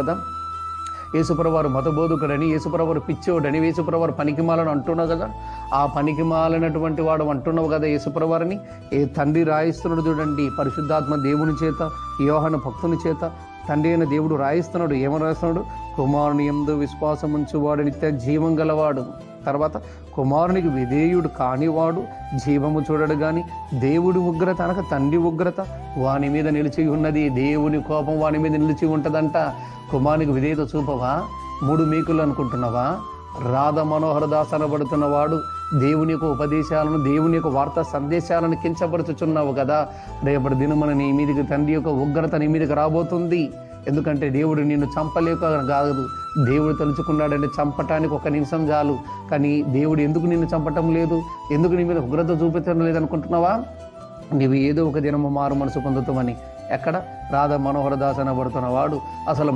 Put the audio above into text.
కదా. యేసుప్రభువారు మతబోధకుడని, యేసుప్రభువారు పిచ్చోడని, యేసుప్రభువారు పనికిమాలను అంటున్నావు కదా. ఆ పనికిమాలినటువంటి వాడు అంటున్నావు కదా యేసుప్రభువారిని. ఏ తండ్రి రాయిస్తున్నాడు చూడండి, పరిశుద్ధాత్మ దేవుని చేత, యోహాను భక్తుని చేత తండ్రి అయిన దేవుడు రాయిస్తున్నాడు. ఏమని రాస్తున్నాడు? కుమారుని యందు విశ్వాసం ఉంచువాడు నిత్య జీవం గలవాడు. తర్వాత కుమారునికి విధేయుడు కానివాడు జీవము చూడడు కానీ దేవుడి ఉగ్రత అనక తండ్రి ఉగ్రత వాని మీద నిలిచి ఉన్నది. దేవుని కోపం వాని మీద నిలిచి ఉంటుందంట. కుమారునికి విధేయత చూపవా? 3 మేకులు అనుకుంటున్నావా? రాధ మనోహర దాస్ అనబడుతున్న వాడు దేవుని యొక్క ఉపదేశాలను, దేవుని యొక్క వార్తా సందేశాలను కించపరుచుచున్నావు కదా. రేపటి దినమున నీ మీదకి తండ్రి యొక్క ఉగ్రత నీ మీదకి రాబోతుంది. ఎందుకంటే దేవుడు నిన్ను చంపలేక కాదు, దేవుడు తలుచుకున్నాడంటే చంపటానికి 1 నిమిషం చాలు. కానీ దేవుడు ఎందుకు నిన్ను చంపటం లేదు, ఎందుకు నీ మీద ఉగ్రత చూపించడం లేదనుకుంటున్నావా? నీవు ఏదో ఒక దినము మారు మనసు పొందుతామని. ఎక్కడ? రాధ మనోహర దాస్ అనబడుతున్న వాడు అసలు